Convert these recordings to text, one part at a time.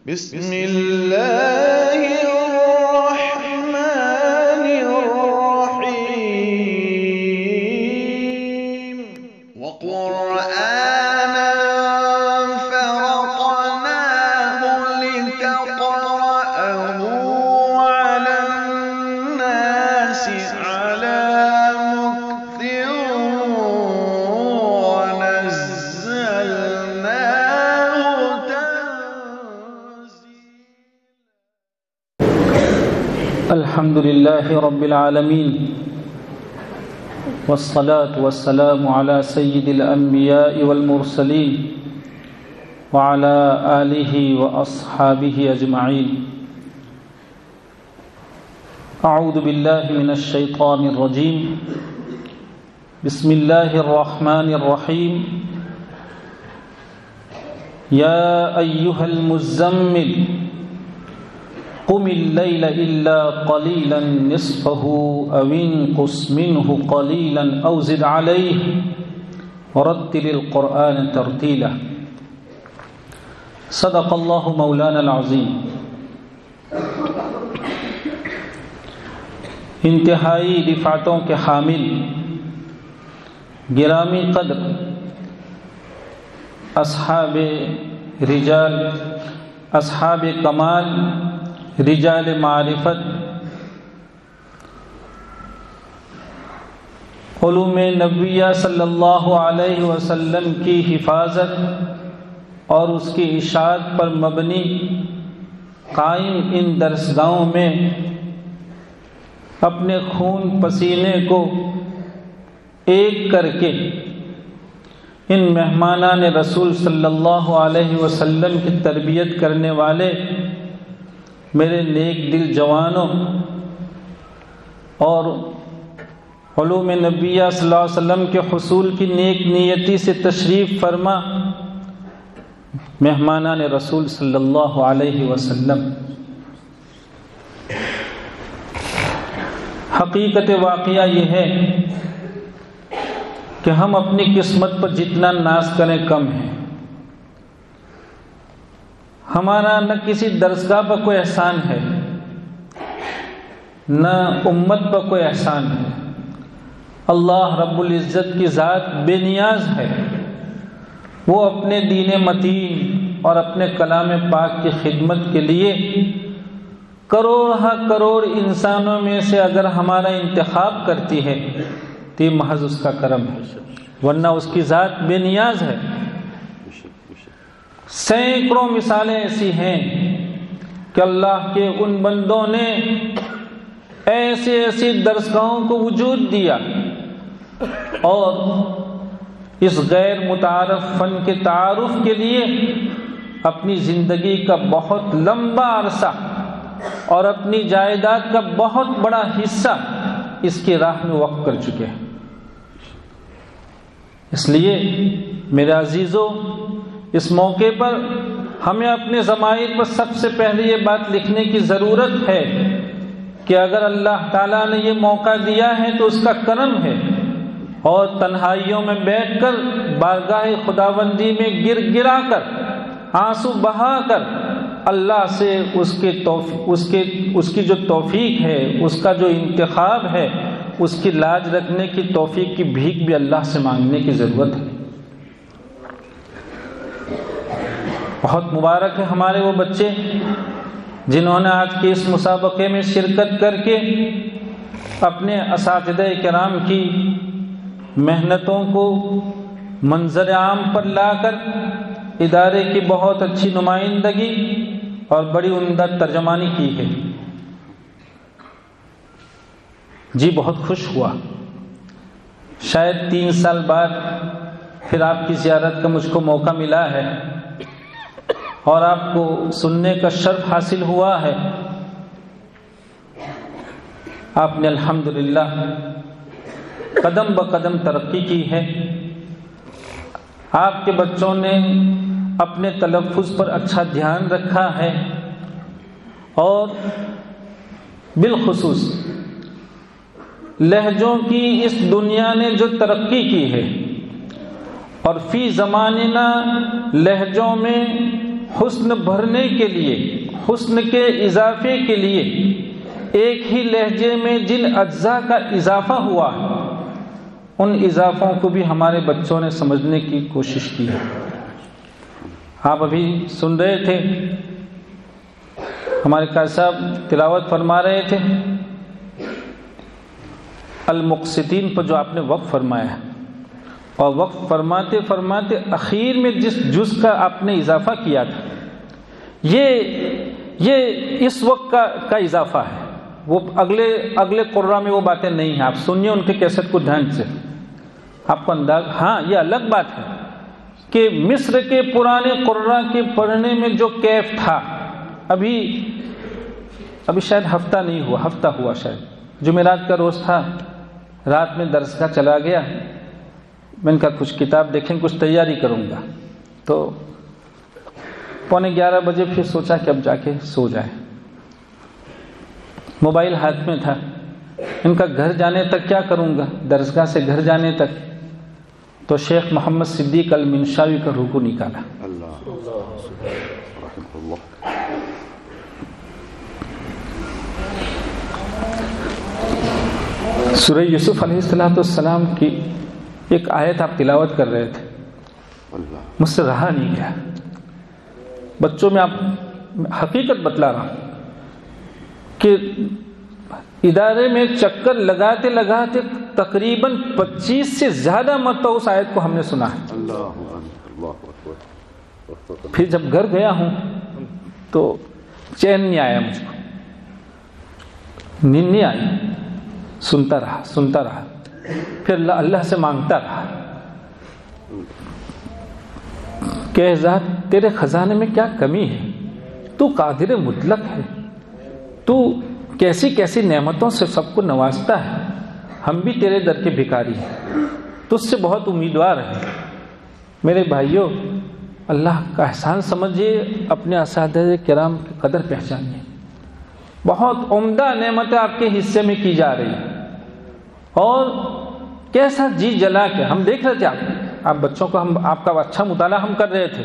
بسم الله الرحمن الرحيم وقرآنا فرقناه لتقرأه على الناس على مكث ونزلناه الحمد لله رب العالمين والصلاة والسلام على سيد الأنبياء والمرسلين وعلى آله وأصحابه أجمعين. أعوذ بالله من الشيطان الرجيم. بسم الله الرحمن الرحيم. يا أيها المزمل قم الليل إلا قليلا نصفه أو انقص منه قليلا أو زد عليه ورتل القرآن ترتيلا. صدق الله مولانا العظيم. انتہائی رفعتوں کے حامل گرامی قدر اصحاب رجال، اصحاب کمال، رجال معرفت، علوم نبویہ صلی اللہ علیہ وسلم کی حفاظت اور اس کی اشاعت پر مبنی قائم ان درسگاہوں میں اپنے خون پسینے کو ایک کر کے ان مہمانان رسول صلی اللہ علیہ وسلم کی تربیت کرنے والے میرے نیک دل جوانوں اور علوم نبیہ صلی اللہ علیہ وسلم کے حصول کی نیک نیتی سے تشریف فرما مہمانان رسول صلی اللہ علیہ وسلم، حقیقت واقعہ یہ ہے کہ ہم اپنی قسمت پر جتنا ناز کریں کم ہے. ہمارا نہ کسی درسگاہ پر کوئی احسان ہے، نہ امت پر کوئی احسان ہے. اللہ رب العزت کی ذات بے نیاز ہے. وہ اپنے دین متین اور اپنے کلام پاک کی خدمت کے لیے کروڑ ہا کروڑ انسانوں میں سے اگر ہمارا انتخاب کرتی ہے تو یہ محض اس کا کرم ہے، ورنہ اس کی ذات بے نیاز ہے. سینکڑوں مثالیں ایسی ہیں کہ اللہ کے ان بندوں نے ایسے ایسی درسگاہوں کو وجود دیا اور اس غیر متعارف فن کے تعارف کے لیے اپنی زندگی کا بہت لمبا عرصہ اور اپنی جائیداد کا بہت بڑا حصہ اس کی راہ میں وقف کر چکے ہیں. اس لیے میرے عزیزوں، اس موقع پر ہمیں اپنے ضمائر پر سب سے پہلے یہ بات لکھنے کی ضرورت ہے کہ اگر اللہ تعالیٰ نے یہ موقع دیا ہے تو اس کا کرم ہے، اور تنہائیوں میں بیٹھ کر بارگاہ خداوندی میں گر گرا کر آنسو بہا کر اللہ سے اس کی جو توفیق ہے، اس کا جو انتخاب ہے، اس کی لاج رکھنے کی توفیق کی بھیک بھی اللہ سے مانگنے کی ضرورت ہے. بہت مبارک ہے ہمارے وہ بچے جنہوں نے آج کے اس مسابقے میں شرکت کر کے اپنے اساتذہ کرام کی محنتوں کو منظر عام پر لا کر ادارے کی بہت اچھی نمائندگی اور بڑی عمدہ ترجمانی کی ہے. جی بہت خوش ہوا. شاید 3 سال بعد پھر آپ کی زیارت کا مجھ کو موقع ملا ہے اور آپ کو سننے کا شرف حاصل ہوا ہے. آپ نے الحمدللہ قدم بقدم ترقی کی ہے. آپ کے بچوں نے اپنے تلفظ پر اچھا دھیان رکھا ہے اور بالخصوص لہجوں کی اس دنیا نے جو ترقی کی ہے اور فی زماننا لہجوں میں حسن بھرنے کے لیے، حسن کے اضافے کے لیے ایک ہی لہجے میں جن اجزاء کا اضافہ ہوا ہے ان اضافوں کو بھی ہمارے بچوں نے سمجھنے کی کوشش کی ہے۔ آپ ابھی سن رہے تھے، ہمارے قاری صاحب تلاوت فرما رہے تھے المقسطین پر جو آپ نے وقف فرمایا ہے، اور وقف فرماتے فرماتے اخیر میں جس جز کا آپ نے اضافہ کیا تھا یہ اس وقت کا اضافہ ہے، وہ اگلے قرآن میں وہ باتیں نہیں ہیں۔ آپ سنیے ان کے کیسٹ کو دھیان سے، آپ کو انداز۔ ہاں یہ الگ بات ہے کہ مصر کے پرانے قرآن کے پڑھنے میں جو کیف تھا، ابھی شاید ہفتہ نہیں ہوا، ہفتہ ہوا شاید، جمعرات کا روز تھا، رات میں درسگاہ چلا گیا، میں نے کہا کچھ کتاب دیکھیں، کچھ تیاری کروں گا، تو 11:15 بجے پھر سوچا کہ اب جا کے سو جائے، موبائل ہاتھ میں تھا، ان کا گھر جانے تک کیا کروں گا، درسگاہ سے گھر جانے تک، تو شیخ محمد صدیق المنشاوی کا رکوع نکالا۔ سورہ یوسف علیہ السلام کی ایک آیت آپ تلاوت کر رہے تھے، مجھ سے رہا نہیں گیا۔ بچوں میں آپ حقیقت بتلا رہا ہوں کہ ادارے میں چکر لگاتے لگاتے تقریباً 25 سے زیادہ مرتبہ اس آیت کو ہم نے سنا ہے۔ پھر جب گھر گیا ہوں تو چین نہیں آیا، مجھ کو نیند نہیں آئی، سنتا رہا، پھر اللہ سے مانگتا رہا کہ ذات تیرے خزانے میں کیا کمی ہے، تو قادر مطلق ہے، تو کیسی کیسی نعمتوں سے سب کو نوازتا ہے، ہم بھی تیرے در کے بھکاری ہیں، تجھ سے بہت امیدوار ہیں۔ میرے بھائیوں، اللہ کا احسان سمجھیے، اپنے اساتذہ کرام کی قدر پہچانیے، بہت عمدہ نعمتیں آپ کے حصے میں کی جا رہی ہیں، اور کیسا جی جلا کے ہم دیکھ رہے تھے، آپ بچوں کو، آپ کا اچھا مطالعہ ہم کر رہے تھے،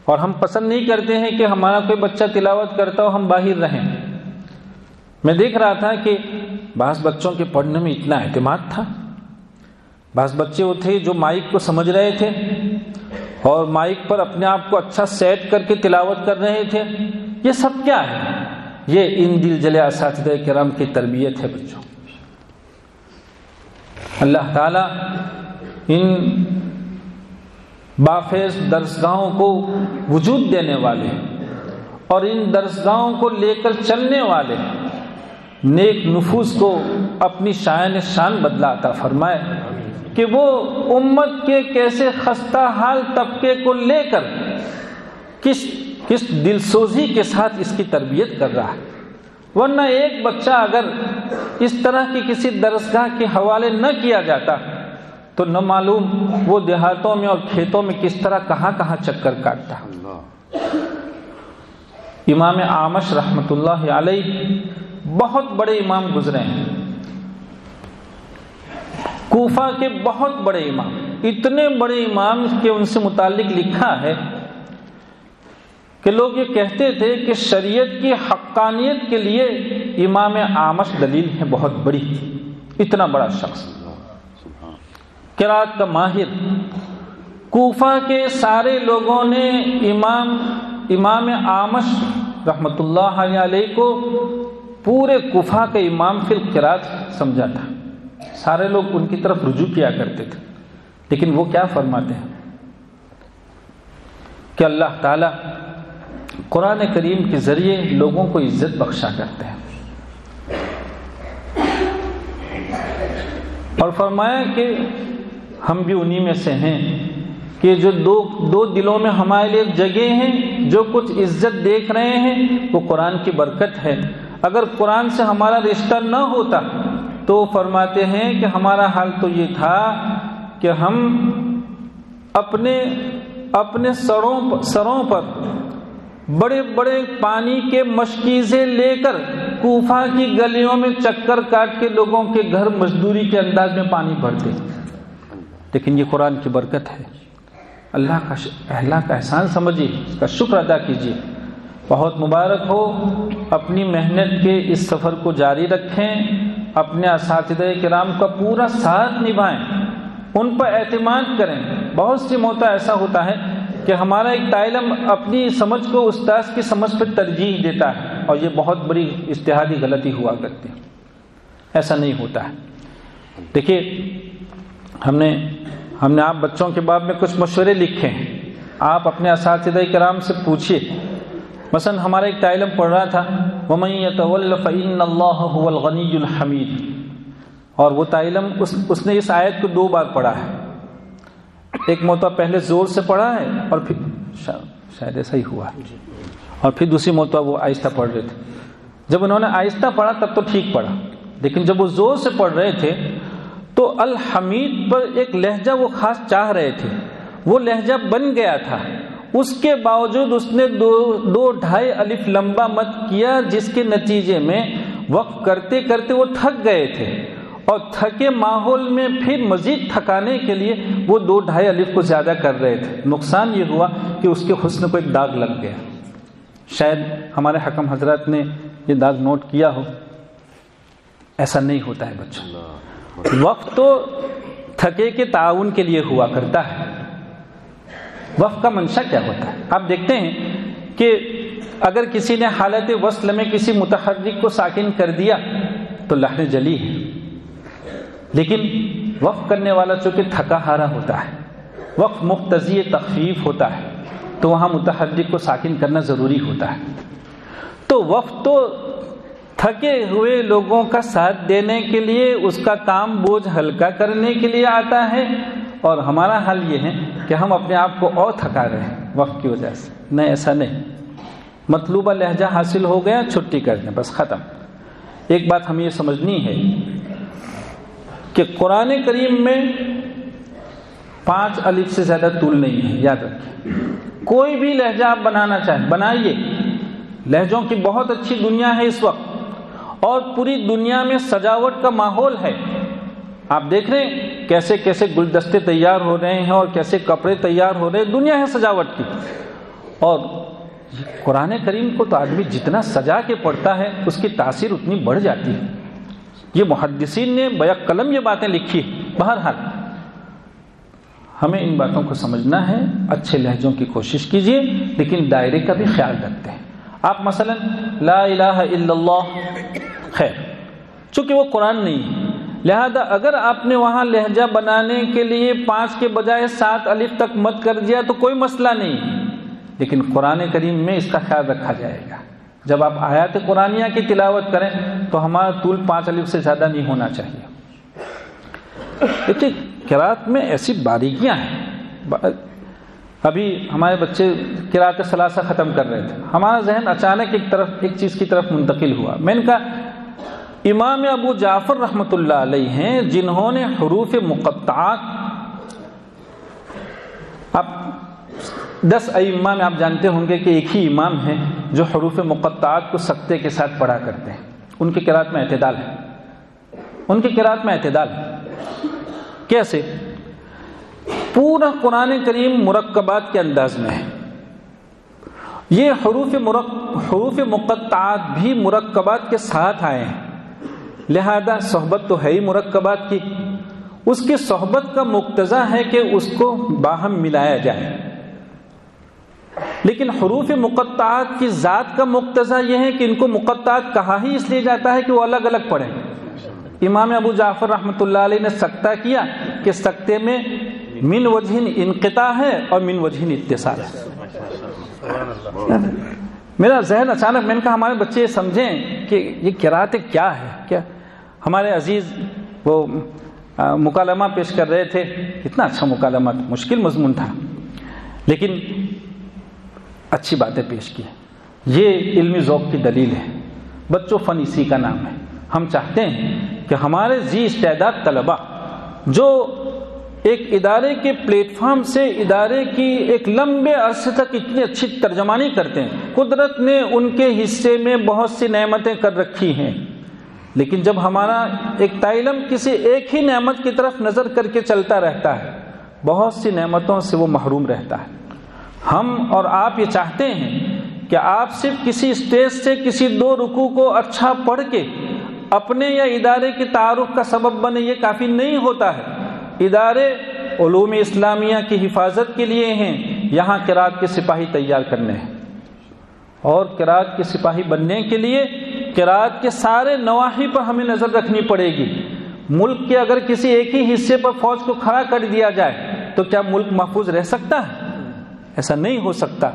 اور ہم پسند نہیں کرتے ہیں کہ ہمارا کوئی بچہ تلاوت کرتا ہو ہم باہر رہیں۔ میں دیکھ رہا تھا کہ بعض بچوں کے پڑھنے میں اتنا اعتماد تھا، بعض بچے وہ تھے جو مائک کو سمجھ رہے تھے اور مائک پر اپنے آپ کو اچھا سیٹ کر کے تلاوت کر رہے تھے۔ یہ سب کیا ہے؟ یہ ان دل جلے اساتذہ کرام کی تربیت ہے بچوں۔ اللہ تعالیٰ ان بافیض درسگاہوں کو وجود دینے والے اور ان درسگاہوں کو لے کر چلنے والے نیک نفوس کو اپنی شان بدلا عطا فرمائے، کہ وہ امت کے کیسے خستہ حال طبقے کو لے کر کس دلسوزی کے ساتھ اس کی تربیت کر رہا ہے۔ ورنہ ایک بچہ اگر اس طرح کی کسی درسگاہ کے حوالے نہ کیا جاتا تو نہ معلوم وہ دیہاتوں میں اور کھیتوں میں کس طرح کہاں چکر کاٹتا۔ امام اعمش رحمۃ اللہ علیہ بہت بڑے امام گزرے ہیں، کوفہ کے بہت بڑے امام، اتنے بڑے امام کہ ان سے متعلق لکھا ہے کہ لوگ یہ کہتے تھے کہ شریعت کی حقانیت کے لیے امام اعمش دلیل ہے بہت بڑی، اتنا بڑا شخص، قرات کا ماہر۔ کوفہ کے سارے لوگوں نے امام اعمش رحمۃ اللہ علیہ کو پورے کوفہ کا امام فی القرات سمجھا تھا، سارے لوگ ان کی طرف رجوع کیا کرتے تھے۔ لیکن وہ کیا فرماتے ہیں کہ اللہ تعالیٰ قرآن کریم کے ذریعے لوگوں کو عزت بخشا کرتے ہیں، اور فرمایا کہ ہم بھی انہی میں سے ہیں کہ جو دو دلوں میں ہمارے لیے جگہ ہیں، جو کچھ عزت دیکھ رہے ہیں وہ قرآن کی برکت ہے۔ اگر قرآن سے ہمارا رشتہ نہ ہوتا تو فرماتے ہیں کہ ہمارا حال تو یہ تھا کہ ہم اپنے سروں پر بڑے بڑے پانی کے مشکیزیں لے کر کوفہ کی گلیوں میں چکر کاٹ کے لوگوں کے گھر مزدوری کے انداز میں پانی بھرتے، لیکن یہ قرآن کی برکت ہے اللہ کا احسان سمجھیے، اس کا شکر ادا کیجیے۔ بہت مبارک ہو، اپنی محنت کے اس سفر کو جاری رکھیں، اپنے اساتذہ کرام کا پورا ساتھ نبھائیں، ان پر اعتماد کریں۔ بہت سی موقع ایسا ہوتا ہے کہ ہمارا ایک طالب علم اپنی سمجھ کو استاذ کی سمجھ پر ترجیح دیتا ہے، اور یہ بہت بڑی اجتہادی غلطی ہوا کرتی ہے۔ ایسا نہیں ہوتا ہے۔ دیکھیے، ہم نے آپ بچوں کے باب میں کچھ مشورے لکھے ہیں، آپ اپنے اساتذہ کرام سے پوچھیے۔ مثلا ہمارا ایک طالب علم پڑھ رہا تھا وَمَن يَتَوَلَّ فَإِنَّ اللَّهَ هُوَ الْغَنِيُّ الْحَمِيدُ، اور وہ طالب علم اس نے اس آیت کو 2 بار پڑھا ہے۔ ایک مرتبہ پہلے زور سے پڑھا ہے، اور پھر شاید ایسا ہی ہوا ہے، اور پھر دوسری مرتبہ وہ آہستہ پڑھ رہے تھے۔ جب انہوں نے آہستہ پڑھا تب تو ٹھیک پڑھا، لیکن جب وہ زور سے پڑھ رہے تھے تو الحمید پر ایک لہجہ وہ خاص چاہ رہے تھے، وہ لہجہ بن گیا تھا۔ اس کے باوجود اس نے 2-2.5 الف لمبا مد کیا، جس کے نتیجے میں وقف کرتے کرتے وہ تھک گئے تھے، اور تھکے ماحول میں پھر مزید تھکانے کے لیے وہ 2.5 الف کو زیادہ کر رہے تھے۔ نقصان یہ ہوا کہ اس کے حسن کو ایک داغ لگ گیا۔ شاید ہمارے حکم حضرات نے یہ داغ نوٹ کیا ہو۔ ایسا نہیں ہوتا ہے بچوں، وقف تو تھکے کے تعاون کے لیے ہوا کرتا ہے۔ وقف کا منشا کیا ہوتا ہے؟ آپ دیکھتے ہیں کہ اگر کسی نے حالت وصل میں کسی متحرک کو ساکن کر دیا تو لحن جلی ہے، لیکن وقف کرنے والا چونکہ تھکا ہارا ہوتا ہے، وقف مقتضی تخفیف ہوتا ہے، تو وہاں متحرک کو ساکن کرنا ضروری ہوتا ہے۔ تو وقف تو تھکے ہوئے لوگوں کا ساتھ دینے کے لیے، اس کا کام بوجھ ہلکا کرنے کے لیے آتا ہے، اور ہمارا حال یہ ہے کہ ہم اپنے آپ کو اور تھکا رہے ہیں وقت کی وجہ سے۔ نہیں، ایسا نہیں۔ مطلوبہ لہجہ حاصل ہو گیا، چھٹی کر دیں، بس ختم۔ ایک بات ہمیں یہ سمجھنی ہے کہ قرآن کریم میں 5 الف سے زیادہ طول نہیں ہے، یاد رکھیں۔ کوئی بھی لہجہ آپ بنانا چاہیں بنائیے، لہجوں کی بہت اچھی دنیا ہے اس وقت، اور پوری دنیا میں سجاوٹ کا ماحول ہے۔ آپ دیکھ رہے ہیں کیسے کیسے گلدستے تیار ہو رہے ہیں، اور کیسے کپڑے تیار ہو رہے ہیں، دنیا ہے سجاوٹ کی۔ اور قرآن کریم کو تو آدمی جتنا سجا کے پڑھتا ہے اس کی تاثیر اتنی بڑھ جاتی ہے۔ یہ محدثین نے بیک قلم یہ باتیں لکھی۔ بہرحال ہمیں ان باتوں کو سمجھنا ہے، اچھے لہجوں کی کوشش کیجیے، لیکن دائرے کا بھی خیال رکھتے ہیں۔ آپ مثلا لا الہ الا اللہ، خیر چونکہ وہ قرآن نہیں ہے، لہذا اگر آپ نے وہاں لہجہ بنانے کے لیے 5 کے بجائے 7 الف تک مد کر دیا تو کوئی مسئلہ نہیں، لیکن قرآن کریم میں اس کا خیال رکھا جائے گا۔ جب آپ آیات قرآنیہ کی تلاوت کریں تو ہمارا طول 5 الف سے زیادہ نہیں ہونا چاہیے۔ دیکھیے قرات میں ایسی باریکیاں ہیں۔ ابھی ہمارے بچے قرات ثلاثہ ختم کر رہے تھے، ہمارا ذہن اچانک ایک چیز کی طرف منتقل ہوا۔ میں نے کہا امام ابو جعفر رحمۃ اللہ علیہ ہیں، جنہوں نے حروف مقطعات، اب 10 ائمہ میں آپ جانتے ہوں گے کہ ایک ہی امام ہے جو حروف مقطعات کو سکتے کے ساتھ پڑھا کرتے ہیں۔ ان کی قرات میں اعتدال ہے، ان کی قرات میں اعتدال ہے۔ کیسے؟ پورا قرآن کریم مرکبات کے انداز میں ہے۔ یہ حروف مقطعات بھی مرکبات کے ساتھ آئے ہیں، لہذا صحبت تو ہے ہی مرکبات کی، اس کی صحبت کا مقتضا ہے کہ اس کو باہم ملایا جائے۔ لیکن حروف مقطعات کی ذات کا مقتضا یہ ہے کہ ان کو مقطعات کہا ہی اس لیے جاتا ہے کہ وہ الگ الگ پڑھیں۔ امام ابو جعفر رحمۃ اللہ علیہ نے سکتہ کیا کہ سکتے میں من وجہ انقطاع ہے اور من وجہ اتصال ہے۔ میرا ذہن اچانک، میں نے کہا ہمارے بچے یہ سمجھیں کہ یہ قرات کیا ہے۔ کیا ہمارے عزیز وہ مکالمہ پیش کر رہے تھے، اتنا اچھا مکالمہ، مشکل مضمون تھا لیکن اچھی باتیں پیش کی۔ یہ علمی ذوق کی دلیل ہے۔ بچوں، فن اسی کا نام ہے۔ ہم چاہتے ہیں کہ ہمارے ذی استعداد طلبہ جو ایک ادارے کے پلیٹ فارم سے ادارے کی ایک لمبے عرصے تک اتنی اچھی ترجمانی کرتے ہیں، قدرت نے ان کے حصے میں بہت سی نعمتیں کر رکھی ہیں، لیکن جب ہمارا ایک طالب علم کسی ایک ہی نعمت کی طرف نظر کر کے چلتا رہتا ہے بہت سی نعمتوں سے وہ محروم رہتا ہے۔ ہم اور آپ یہ چاہتے ہیں کہ آپ صرف کسی اسٹیج سے کسی 2 رکوع کو اچھا پڑھ کے اپنے یا ادارے کے تعارف کا سبب بنے، یہ کافی نہیں ہوتا ہے۔ ادارے علوم اسلامیہ کی حفاظت کے لیے ہیں، یہاں قرات کے سپاہی تیار کرنے ہیں، اور قرات کے سپاہی بننے کے لیے قرات کے سارے نواحی پر ہمیں نظر رکھنی پڑے گی۔ ملک کے اگر کسی ایک ہی حصے پر فوج کو کھڑا کر دیا جائے تو کیا ملک محفوظ رہ سکتا ہے؟ ایسا نہیں ہو سکتا۔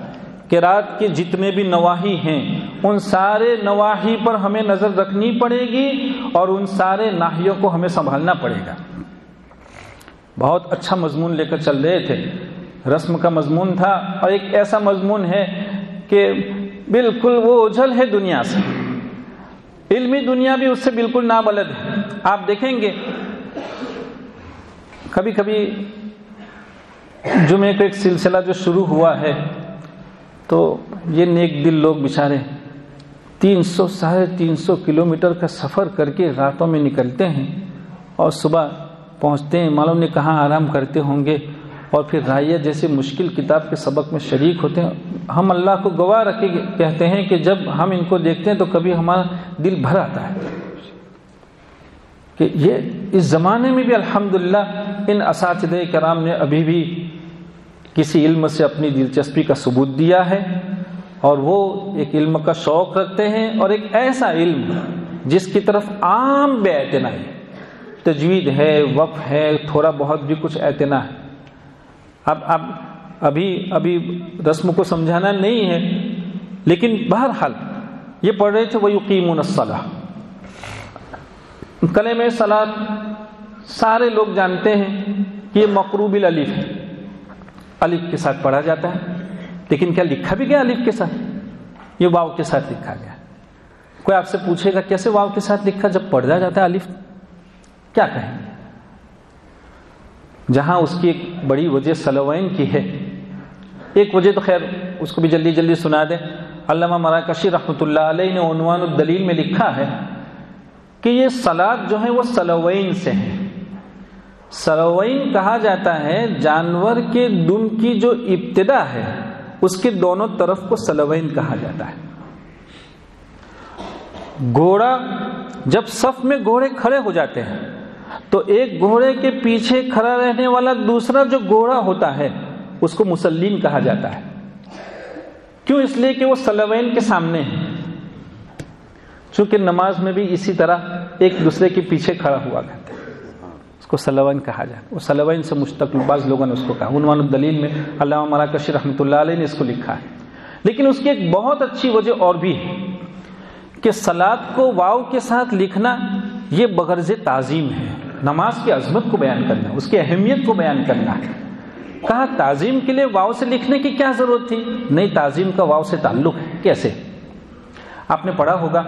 قرات کے جتنے بھی نواحی ہیں ان سارے نواحی پر ہمیں نظر رکھنی پڑے گی اور ان سارے ناحیوں کو ہمیں سنبھالنا پڑے گا۔ بہت اچھا مضمون لے کر چل رہے تھے، رسم کا مضمون تھا، اور ایک ایسا مضمون ہے کہ بالکل وہ اوجھل ہے دنیا سے، علمی دنیا بھی اس سے بالکل نابلد ہے۔ آپ دیکھیں گے کبھی کبھی جمعے کو ایک سلسلہ جو شروع ہوا ہے تو یہ نیک دل لوگ بیچارے 300-350 کلومیٹر کا سفر کر کے راتوں میں نکلتے ہیں اور صبح پہنچتے ہیں، معلوم نہیں کہاں آرام کرتے ہوں گے، اور پھر رائیہ جیسے مشکل کتاب کے سبق میں شریک ہوتے ہیں۔ ہم اللہ کو گواہ رکھ کے کہتے ہیں کہ جب ہم ان کو دیکھتے ہیں تو کبھی ہمارا دل بھر آتا ہے کہ یہ اس زمانے میں بھی الحمدللہ ان اساتذہ کرام نے ابھی بھی کسی علم سے اپنی دلچسپی کا ثبوت دیا ہے، اور وہ ایک علم کا شوق رکھتے ہیں، اور ایک ایسا علم جس کی طرف عام بے اعتنائی، تجوید ہے، وقف ہے، تھوڑا بہت بھی کچھ اعتنا ہے۔ اب ابھی رسم کو سمجھانا نہیں ہے، لیکن بہرحال یہ پڑھ رہے تھے وَيُقِيمُونَ الصَّلَاةَ، کلمہ صلاۃ سارے لوگ جانتے ہیں کہ یہ مقروب الالف ہے، الف کے ساتھ پڑھا جاتا ہے، لیکن کیا لکھا بھی گیا الف کے ساتھ؟ یہ واو کے ساتھ لکھا گیا۔ کوئی آپ سے پوچھے گا کیسے واو کے ساتھ لکھا جب پڑھا جاتا ہے الف؟ کیا کہیں؟ جہاں اس کی ایک بڑی وجہ سلوین کی ہے، ایک وجہ تو خیر اس کو بھی جلدی جلدی سنا دیں۔ علامہ مراکشی رحمۃ اللہ علیہ نے عنوان الدلیل میں لکھا ہے کہ یہ صلاۃ جو ہے وہ سلوین سے ہے۔ سلوین کہا جاتا ہے جانور کے دم کی جو ابتدا ہے اس کے دونوں طرف کو سلوین کہا جاتا ہے۔ گھوڑا جب صف میں گھوڑے کھڑے ہو جاتے ہیں تو ایک گھوڑے کے پیچھے کھڑا رہنے والا دوسرا جو گھوڑا ہوتا ہے اس کو مسلین کہا جاتا ہے۔ کیوں؟ اس لیے کہ وہ سلوین کے سامنے ہے، چونکہ نماز میں بھی اسی طرح ایک دوسرے کے پیچھے کھڑا ہوا کرتے ہیں، اس کو سلوین کہا جاتا ہے۔ وہ سلوین سے مشتق بعض لوگوں نے اس کو کہا، عنوان الدلیل میں علامہ مراکشی رحمۃ اللہ علیہ نے اس کو لکھا ہے۔ لیکن اس کی ایک بہت اچھی وجہ اور بھی ہے کہ صلاۃ کو واو کے ساتھ لکھنا یہ بغرض تعظیم ہے، نماز کی عظمت کو بیان کرنا، اس کی اہمیت کو بیان کرنا ہے۔ کہا تعظیم کے لیے واو سے لکھنے کی کیا ضرورت تھی؟ نہیں، تعظیم کا واو سے تعلق ہے۔ کیسے؟ آپ نے پڑھا ہوگا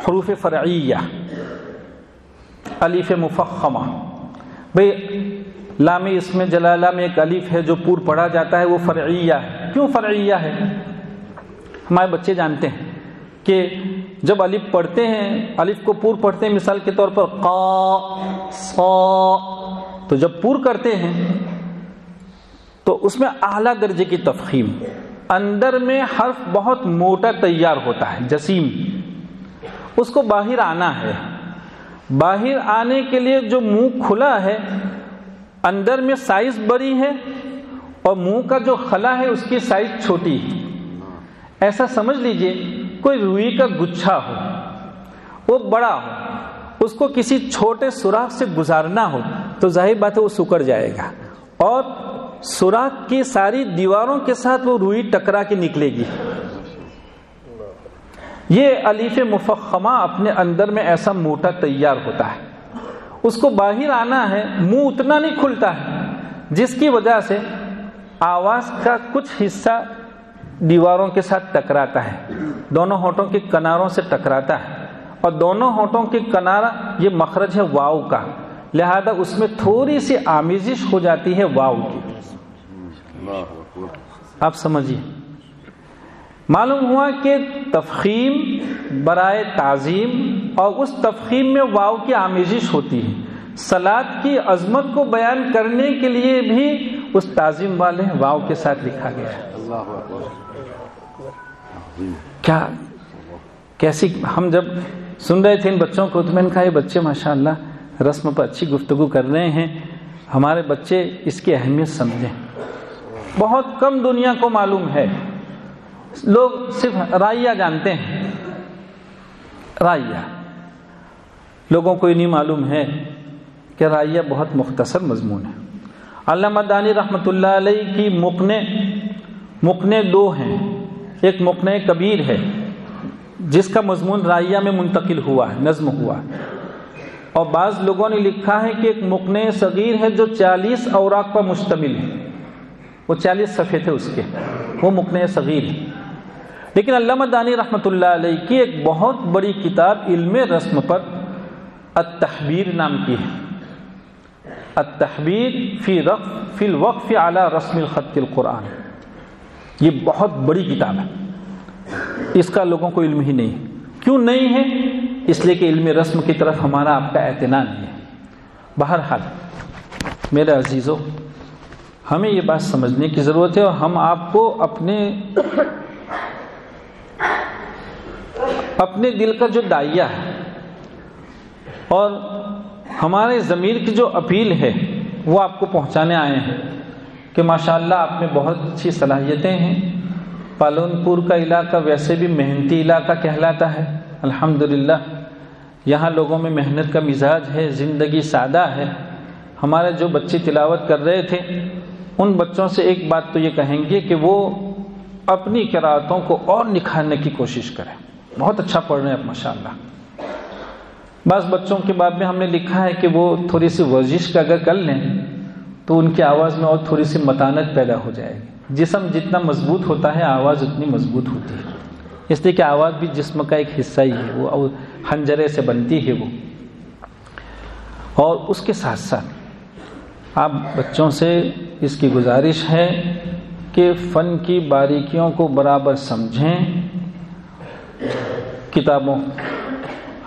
حروف فرعیہ، الف مفخمہ، بھئی لام اسم جلالہ میں ایک الف ہے جو پور پڑھا جاتا ہے، وہ فرعیہ ہے۔ کیوں فرعیہ ہے؟ ہمارے بچے جانتے ہیں کہ جب الف پڑھتے ہیں، الف کو پور پڑھتے ہیں، مثال کے طور پر قا صا، تو جب پور کرتے ہیں تو اس میں اعلیٰ درجے کی تفخیم، اندر میں حرف بہت موٹا تیار ہوتا ہے، جسیم، اس کو باہر آنا ہے۔ باہر آنے کے لیے جو منہ کھلا ہے اندر میں سائز بڑی ہے، اور منہ کا جو خلا ہے اس کی سائز چھوٹی ہے۔ ایسا سمجھ لیجئے کوئی روئی کا گچھا ہو، وہ بڑا ہو، اس کو کسی چھوٹے سوراخ سے گزارنا ہو تو ظاہر بات ہے وہ سکڑ جائے گا، اور سوراخ کی ساری دیواروں کے ساتھ وہ روئی ٹکرا کے نکلے گی۔ یہ الف مفخمہ اپنے اندر میں ایسا موٹا تیار ہوتا ہے، اس کو باہر آنا ہے، منہ اتنا نہیں کھلتا ہے، جس کی وجہ سے آواز کا کچھ حصہ دیواروں کے ساتھ ٹکراتا ہے، دونوں ہونٹوں کے کناروں سے ٹکراتا ہے، اور دونوں ہونٹوں کے کنارہ یہ مخرج ہے واو کا، لہذا اس میں تھوڑی سی آمیزش ہو جاتی ہے واو کی۔ آپ سمجھیے، معلوم ہوا کہ تفخیم برائے تعظیم، اور اس تفخیم میں واو کی آمیزش ہوتی ہے، صلاۃ کی عظمت کو بیان کرنے کے لیے بھی اس تعظیم والے واو کے ساتھ لکھا گیا ہے۔ کیا کیسی ہم جب سن رہے تھے ان بچوں کو تو میں نے کہا یہ بچے ماشاءاللہ رسم پر اچھی گفتگو کر رہے ہیں، ہمارے بچے اس کی اہمیت سمجھیں۔ بہت کم دنیا کو معلوم ہے، لوگ صرف رائیہ جانتے ہیں، رائیہ، لوگوں کو یہ نہیں معلوم ہے کہ رائیہ بہت مختصر مضمون ہے۔ علامہ دانی رحمۃ اللہ علیہ کی مقنے دو ہیں، ایک مقنے کبیر ہے جس کا مضمون رائیہ میں منتقل ہوا ہے، نظم ہوا ہے، اور بعض لوگوں نے لکھا ہے کہ ایک مقنے صغیر ہے جو 40 اوراق پر مشتمل ہے، وہ 40 صفحے تھے اس کے، وہ مقنے صغیر ہے۔ لیکن علامہ دانی رحمۃ اللہ علیہ کی ایک بہت بڑی کتاب علم رسم پر التحبیر نام کی ہے، التحبیر فی الوقف علی رسم الخط القرآن، یہ بہت بڑی کتاب ہے، اس کا لوگوں کو علم ہی نہیں۔ کیوں نہیں ہے؟ اس لیے کہ علم رسم کی طرف ہمارا آپ کا اعتنا نہیں ہے۔ بہرحال میرے عزیزوں، ہمیں یہ بات سمجھنے کی ضرورت ہے، اور ہم آپ کو اپنے دل کا جو داعیہ ہے اور ہمارے ضمیر کی جو اپیل ہے وہ آپ کو پہنچانے آئے ہیں کہ ماشاءاللہ آپ میں بہت اچھی صلاحیتیں ہیں۔ پالون پور کا علاقہ ویسے بھی محنتی علاقہ کہلاتا ہے، الحمدللہ یہاں لوگوں میں محنت کا مزاج ہے، زندگی سادہ ہے۔ ہمارے جو بچے تلاوت کر رہے تھے ان بچوں سے ایک بات تو یہ کہیں گے کہ وہ اپنی قرأتوں کو اور نکھارنے کی کوشش کریں، بہت اچھا پڑھ رہے ہیں آپ ماشاءاللہ۔ بعض بچوں کے بارے میں ہم نے لکھا ہے کہ وہ تھوڑی سی ورزش کا اگر کر لیں تو ان کی آواز میں اور تھوڑی سی متانت پیدا ہو جائے گی۔ جسم جتنا مضبوط ہوتا ہے آواز اتنی مضبوط ہوتی ہے، اس لیے کہ آواز بھی جسم کا ایک حصہ ہی ہے، وہ حنجرے سے بنتی ہے وہ۔ اور اس کے ساتھ ساتھ آپ بچوں سے اس کی گزارش ہے کہ فن کی باریکیوں کو برابر سمجھیں۔ کتابوں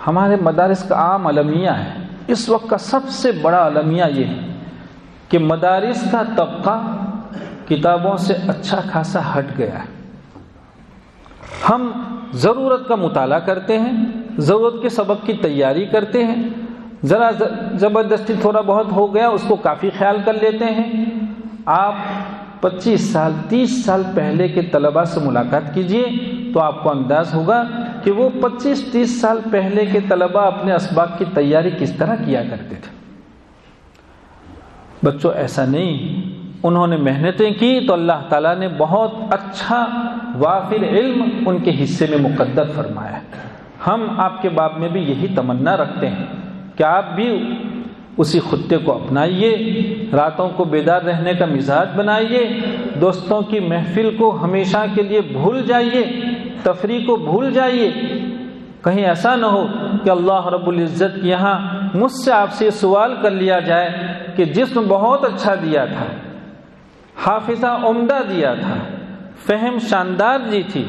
ہمارے مدارس کا عام المیہ ہے، اس وقت کا سب سے بڑا المیہ یہ ہے کہ مدارس کا طبقہ کتابوں سے اچھا خاصا ہٹ گیا ہے۔ ہم ضرورت کا مطالعہ کرتے ہیں، ضرورت کے سبق کی تیاری کرتے ہیں، ذرا زبردستی تھوڑا بہت ہو گیا اس کو کافی خیال کر لیتے ہیں۔ آپ 25 سال 30 سال پہلے کے طلباء سے ملاقات کیجئے تو آپ کو انداز ہوگا کہ وہ 25-30 سال پہلے کے طلباء اپنے اسباق کی تیاری کس طرح کیا کرتے تھے۔ بچوں ایسا نہیں، انہوں نے محنتیں کی تو اللہ تعالیٰ نے بہت اچھا وافر علم ان کے حصے میں مقدر فرمایا۔ ہم آپ کے باب میں بھی یہی تمنا رکھتے ہیں کہ آپ بھی اسی خطے کو اپنائیے، راتوں کو بیدار رہنے کا مزاج بنائیے، دوستوں کی محفل کو ہمیشہ کے لیے بھول جائیے، تفریح کو بھول جائیے۔ کہیں ایسا نہ ہو کہ اللہ رب العزت یہاں مجھ سے آپ سے سوال کر لیا جائے کہ جسم بہت اچھا دیا تھا، حافظہ عمدہ دیا تھا، فہم شاندار دی تھی،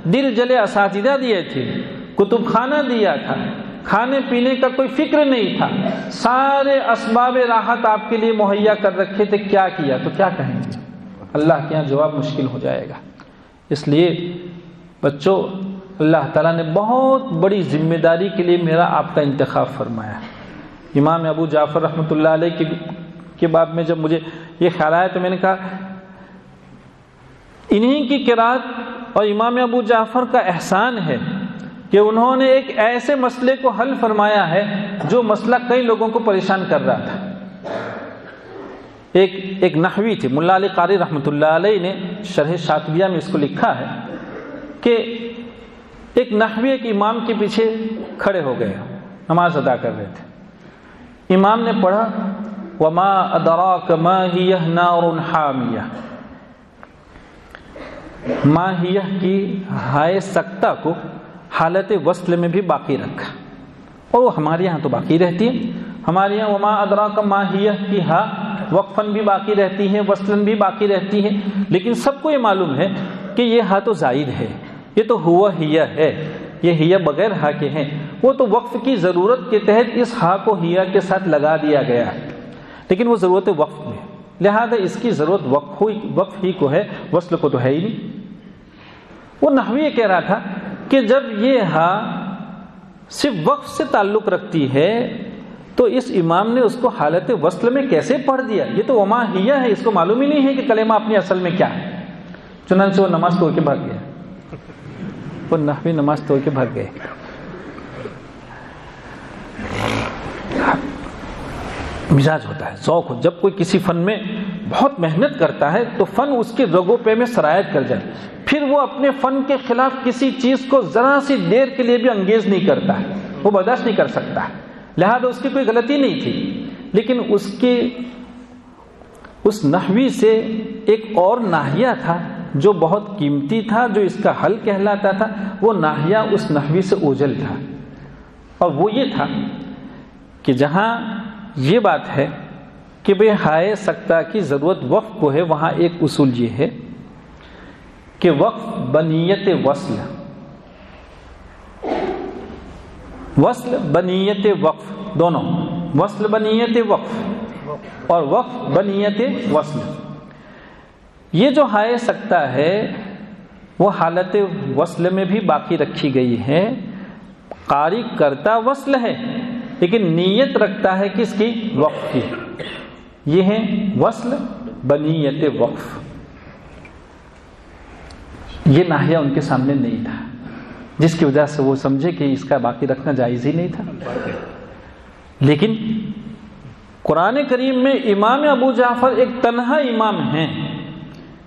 دل جلے اساتذہ دیے تھے، کتب خانہ دیا تھا، کھانے پینے کا کوئی فکر نہیں تھا، سارے اسباب راحت آپ کے لیے مہیا کر رکھے تھے، کیا کیا؟ تو کیا کہیں گے؟ اللہ کے یہاں جواب مشکل ہو جائے گا۔ اس لیے بچوں، اللہ تعالیٰ نے بہت بڑی ذمہ داری کے لیے میرا آپ کا انتخاب فرمایا۔ امام ابو جعفر رحمۃ اللہ علیہ کے باب میں جب مجھے یہ خیال آیا تو میں نے کہا انہی کی قرات اور امام ابو جعفر کا احسان ہے کہ انہوں نے ایک ایسے مسئلے کو حل فرمایا ہے جو مسئلہ کئی لوگوں کو پریشان کر رہا تھا۔ ایک نحوی تھے، ملا علی قاری رحمۃ اللہ علیہ نے شرح شاطبیہ میں اس کو لکھا ہے کہ ایک نحوی ایک امام کے پیچھے کھڑے ہو گئے، نماز ادا کر رہے تھے۔ امام نے پڑھا وما ادراک ما ہی نار حامیہ، ماہیہ کی ہائے سکتہ کو حالت وصل میں بھی باقی رکھا، اور وہ ہمارے یہاں تو باقی رہتی ہے، ہمارے یہاں وما ادراک ماہیہ کی ہا وقفاً بھی باقی رہتی ہے، وصلاً بھی باقی رہتی ہے، لیکن سب کو یہ معلوم ہے کہ یہ ہا تو زائد ہے، یہ تو ہوا ہیا ہے، یہ ہیا بغیر ہا کے ہیں، وہ وہ تو وقف کی ضرورت کے تحت اس ہا کو ہیا کے ساتھ لگا دیا گیا ہے، لیکن وہ ضرورت وقف میں، لہذا اس کی ضرورت وقف ہی کو ہے، وصل کو تو ہے ہی نہیں۔ وہ نحوی یہ کہہ رہا تھا کہ جب یہ ہا صرف وقف سے تعلق رکھتی ہے تو اس امام نے اس کو حالت وصل میں کیسے پڑھ دیا؟ یہ تو وما ہیا ہے، اس کو معلوم ہی نہیں ہے کہ کلمہ اپنی اصل میں کیا ہے، چنانچہ وہ نماز توڑ کے بھاگ گیا، وہ نحوی نماز توڑ کے بھاگ گئے۔ مزاج ہوتا ہے، ذوق ہو، جب کوئی کسی فن میں بہت محنت کرتا ہے تو فن اس کے رگوں پہ میں سرایت کر جائے، پھر وہ اپنے فن کے خلاف کسی چیز کو ذرا سی دیر کے لیے بھی انگیز نہیں کرتا ہے، وہ برداشت نہیں کر سکتا ہے، لہذا اس کی کوئی غلطی نہیں تھی، لیکن اس نحوی سے ایک اور ناحیہ تھا جو بہت قیمتی تھا، جو اس کا حل کہلاتا تھا، وہ ناحیہ اس نحوی سے اوجھل تھا، اور وہ یہ تھا کہ جہاں یہ بات ہے کہ بے ہائے سکتا کی ضرورت وقف کو ہے، وہاں ایک اصول یہ ہے کہ وقف بنیت وصل بنیت وقف، دونوں، وصل بنیت وقف اور وقف بنیت وصل، یہ جو ہائے سکتا ہے وہ حالت وصل میں بھی باقی رکھی گئی ہے، قاری کرتا وصل ہے لیکن نیت رکھتا ہے کس کی؟ وقف کی، یہ ہے وصل بنیت وقف۔ یہ ناحیہ ان کے سامنے نہیں تھا، جس کی وجہ سے وہ سمجھے کہ اس کا باقی رکھنا جائز ہی نہیں تھا، لیکن قرآن کریم میں امام ابو جعفر ایک تنہا امام ہیں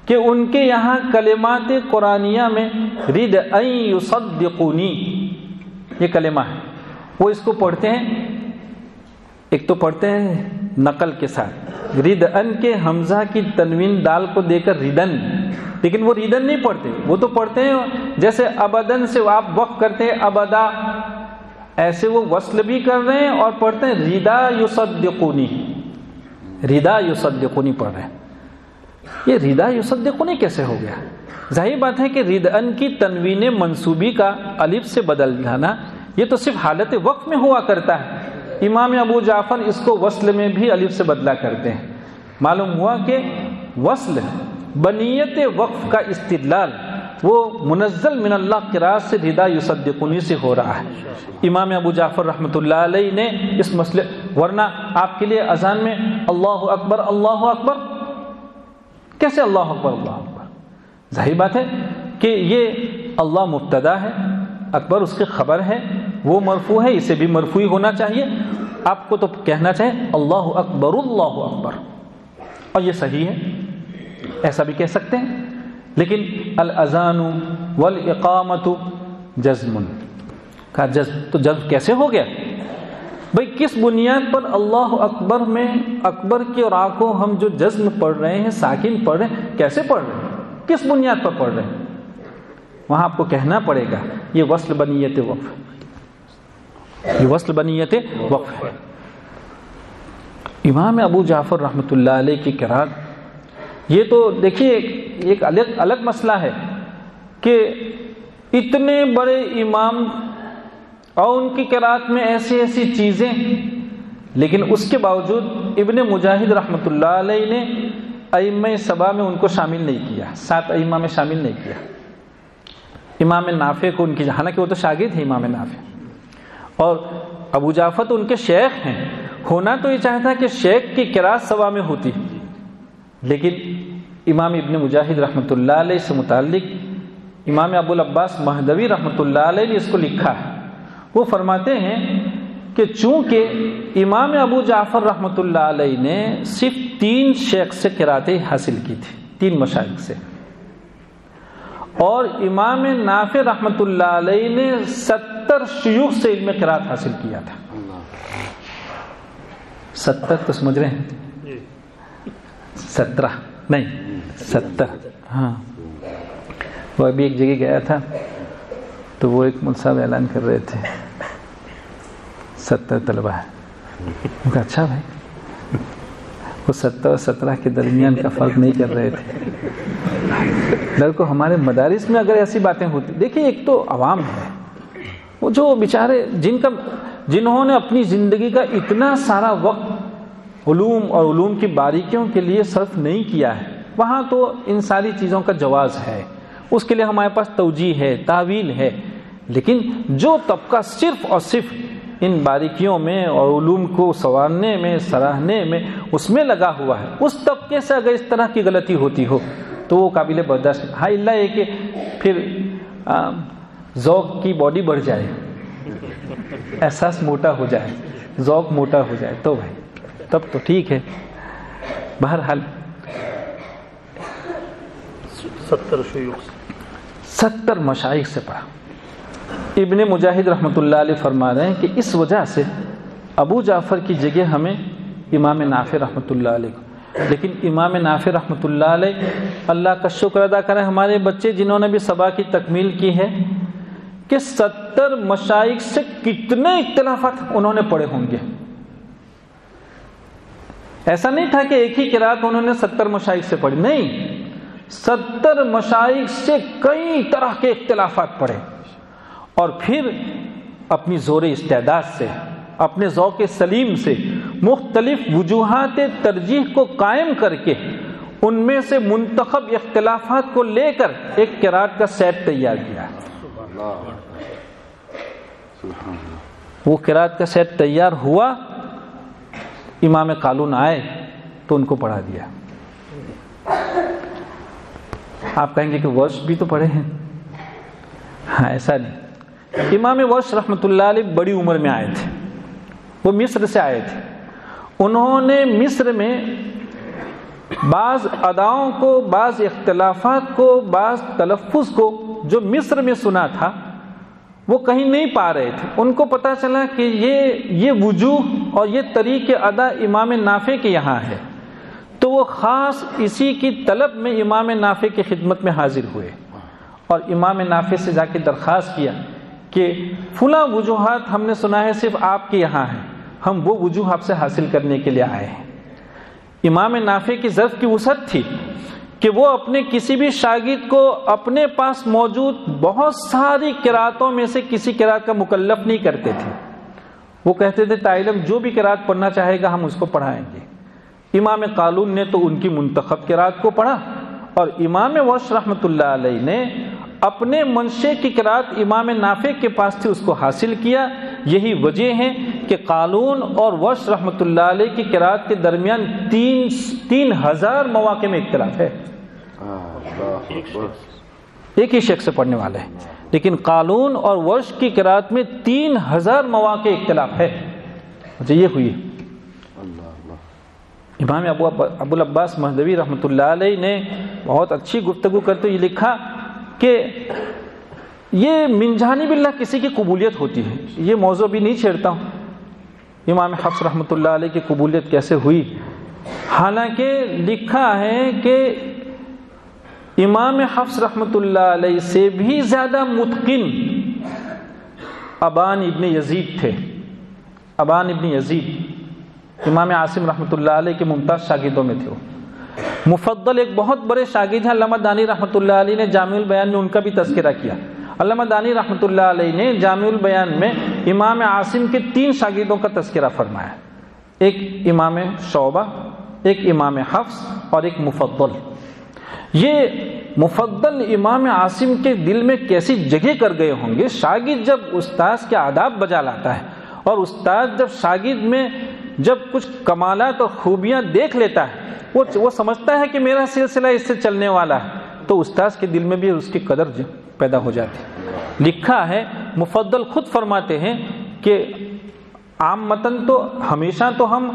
کہ ان کے یہاں کلمات قرآنیہ میں رد ان یصدقونی یہ کلمہ ہے، وہ اس کو پڑھتے ہیں، ایک تو پڑھتے ہیں نقل کے ساتھ، رد ان کے حمزہ کی تنوین دال کو دے کر ردن، لیکن وہ ردن نہیں پڑھتے، وہ تو پڑھتے ہیں جیسے ابدن سے آپ وقف کرتے ہیں ابدا، ایسے وہ وصل بھی کر رہے ہیں اور پڑھتے ہیں ردا یصدقونی، ردا یصدقونی پڑھ رہے ہیں۔ یہ ردا یصدقونی کیسے ہو گیا؟ ظاہر بات ہے کہ ردن کی تنوین منصوبی کا الف سے بدل جانا یہ تو صرف حالت وقف میں ہوا کرتا ہے، امام ابو جعفر اس کو وصل میں بھی الف سے بدلا کرتے ہیں۔ معلوم ہوا کہ وصل بنیت وقف کا استدلال وہ منزل من اللہ قراءت سے ردا یصدقونی سے ہو رہا ہے۔ امام ابو جعفر رحمۃ اللہ علیہ نے اس مسئلے، ورنہ آپ کے لیے اذان میں اللہ اکبر اللہ اکبر کیسے اللہ اکبر اللہ اکبر؟ ظاہر بات ہے کہ یہ اللہ مبتدا ہے، اکبر اس کی خبر ہے، وہ مرفوع ہے، اسے بھی مرفوع ہونا چاہیے، آپ کو تو کہنا چاہیے اللہ اکبر اللہ اکبر، اور یہ صحیح ہے، ایسا بھی کہہ سکتے ہیں، لیکن الاذان والاقامۃ جزم کا جزم، تو جزم کیسے ہو گیا بھئی؟ کس بنیاد پر اللہ اکبر میں اکبر کی راء کو ہم جو جزم پڑھ رہے ہیں، ساکن پڑھ رہے ہیں، کیسے پڑھ رہے ہیں، کس بنیاد پر پڑھ رہے ہیں؟ وہاں آپ کو کہنا پڑے گا یہ وصل بنیت وقف، یہ وصل بنیت وقف ہے۔ امام ابو جعفر رحمۃ اللہ علیہ کی قرات، یہ تو دیکھیے ایک الگ مسئلہ ہے کہ اتنے بڑے امام اور ان کی قرات میں ایسی چیزیں، لیکن اس کے باوجود ابن مجاہد رحمۃ اللہ علیہ نے ائمہ سبع میں ان کو شامل نہیں کیا، 7 ائمہ میں شامل نہیں کیا۔ امام نافع کو ان کی، حالانکہ وہ تو شاگرد ہیں امام نافع، اور ابو جعفر تو ان کے شیخ ہیں، ہونا تو یہ چاہتا کہ شیخ کی قرات سبع میں ہوتی، لیکن امام ابن مجاہد رحمۃ اللہ علیہ سے متعلق امام ابو العباس مہدوی رحمۃ اللہ علیہ نے اس کو لکھا ہے۔ وہ فرماتے ہیں کہ چونکہ امام ابو جعفر رحمۃ اللہ علیہ نے صرف 3 شیخ سے قراتیں حاصل کی تھی، 3 مشائخ سے، اور امام نافع رحمۃ اللہ علیہ نے 70 شیوخ سے علم قرات حاصل کیا تھا۔ 70 تو سمجھ رہے ہیں، 17 نہیں 70، ہاں۔ وہ ابھی ایک جگہ گیا تھا تو وہ ایک مول صاحب اعلان کر رہے تھے 70 طلبہ ہے، میں کہا اچھا بھائی، وہ 70 اور 17 کے درمیان کا فرق نہیں کر رہے تھے۔ لڑکوں ہمارے مدارس میں اگر ایسی باتیں ہوتی، دیکھیے ایک تو عوام ہے، وہ جو بیچارے جنہوں نے اپنی زندگی کا اتنا سارا وقت علوم اور علوم کی باریکیوں کے لیے صرف نہیں کیا ہے، وہاں تو ان ساری چیزوں کا جواز ہے، اس کے لیے ہمارے پاس توجیہ ہے، تعویل ہے، لیکن جو طبقہ صرف اور صرف ان باریکیوں میں اور علوم کو سنوارنے میں، سراہنے میں، اس میں لگا ہوا ہے، اس طبقے سے اگر اس طرح کی غلطی ہوتی ہو تو وہ قابل برداشت ہے۔ ہاں اللہ ہے کہ پھر ذوق کی باڈی بڑھ جائے، احساس موٹا ہو جائے، ذوق موٹا ہو جائے تو بھائی تب تو ٹھیک ہے۔ بہرحال 70 مشائخ سے پڑھا۔ ابن مجاہد رحمۃ اللہ علیہ فرما رہے ہیں کہ اس وجہ سے ابو جعفر کی جگہ ہمیں امام نافع رحمۃ اللہ علیہ کو، لیکن امام نافع رحمۃ اللہ علیہ، اللہ کا شکر ادا کریں ہمارے بچے جنہوں نے بھی سبا کی تکمیل کی ہے، کہ 70 مشائخ سے کتنے اختلافات انہوں نے پڑھے ہوں گے۔ ایسا نہیں تھا کہ ایک ہی قرات انہوں نے 70 مشائخ سے پڑھی، نہیں، 70 مشائخ سے کئی طرح کے اختلافات پڑھے، اور پھر اپنی زور استعداد سے، اپنے ذوق سلیم سے مختلف وجوہات ترجیح کو قائم کر کے ان میں سے منتخب اختلافات کو لے کر ایک قرات کا سیٹ تیار کیا۔ وہ قرات کا سیٹ تیار ہوا، امام قالون آئے تو ان کو پڑھا دیا۔ آپ کہیں گے کہ ورش بھی تو پڑھے ہیں، ہاں ایسا نہیں۔ امام ورش رحمۃ اللہ علیہ بڑی عمر میں آئے تھے، وہ مصر سے آئے تھے، انہوں نے مصر میں بعض اداؤں کو، بعض اختلافات کو، بعض تلفظ کو جو مصر میں سنا تھا وہ کہیں نہیں پا رہے تھے۔ ان کو پتہ چلا کہ یہ وجوہ اور یہ طریق ادا امام نافع کے یہاں ہے، تو وہ خاص اسی کی طلب میں امام نافع کی خدمت میں حاضر ہوئے اور امام نافع سے جا کے درخواست کیا کہ فلاں وجوہات ہم نے سنا ہے صرف آپ کے یہاں ہیں، ہم وہ وجوہ آپ سے حاصل کرنے کے لیے آئے ہیں۔ امام نافع کی ظرف کی وسعت تھی کہ وہ اپنے کسی بھی شاگرد کو اپنے پاس موجود بہت ساری قراتوں میں سے کسی قرات کا مکلف نہیں کرتے تھے، وہ کہتے تھے طالب جو بھی قرات پڑھنا چاہے گا ہم اس کو پڑھائیں گے۔ امام قالون نے تو ان کی منتخب قرات کو پڑھا، اور امام ورش رحمۃ اللہ علیہ نے اپنے منشے کی قرات امام نافع کے پاس تھی اس کو حاصل کیا۔ یہی وجہ ہے کہ قالون اور ورش رحمۃ اللہ علیہ کی قرات کے درمیان 3000 مواقع میں اختلاف ہے، ایک ہی شخص سے پڑھنے والے ہیں، لیکن قالون اور ورش کی قرات میں 3000 مواقع اختلاف ہے۔ اچھا یہ ہوئی۔ امام ابو العباس مہدوی رحمۃ اللہ علیہ نے بہت اچھی گفتگو کرتے ہوئے لکھا کہ یہ من جانب اللہ کسی کی قبولیت ہوتی ہے، یہ موضوع بھی نہیں چھیڑتا ہوں، امام حفص رحمۃ اللہ علیہ کی قبولیت کیسے ہوئی، حالانکہ لکھا ہے کہ امام حفص رحمۃ اللہ علیہ سے بھی زیادہ متقن ابان ابن یزید تھے۔ ابان ابن یزید امام عاصم رحمۃ اللہ علیہ کے ممتاز شاگردوں میں تھے۔ وہ مفضل ایک بہت بڑے شاگرد ہیں، علامہ دانی رحمۃ اللہ علیہ نے جامع البیان میں ان کا بھی تذکرہ کیا۔ علامہ دانی رحمۃ اللہ علیہ نے جامع البیان میں امام عاصم کے 3 شاگردوں کا تذکرہ فرمایا، ایک امام شعبہ، ایک امام حفص اور ایک مفضل۔ یہ مفضل امام عاصم کے دل میں کیسی جگہ کر گئے ہوں گے۔ شاگرد جب استاذ کے آداب بجا لاتا ہے اور استاذ جب شاگرد میں جب کچھ کمالات اور خوبیاں دیکھ لیتا ہے، وہ سمجھتا ہے کہ میرا سلسلہ اس سے چلنے والا ہے، تو استاذ کے دل میں بھی اس کی قدر پیدا ہو جاتی ہے۔ لکھا ہے مفضل خود فرماتے ہیں کہ عامتاً تو ہمیشہ تو ہم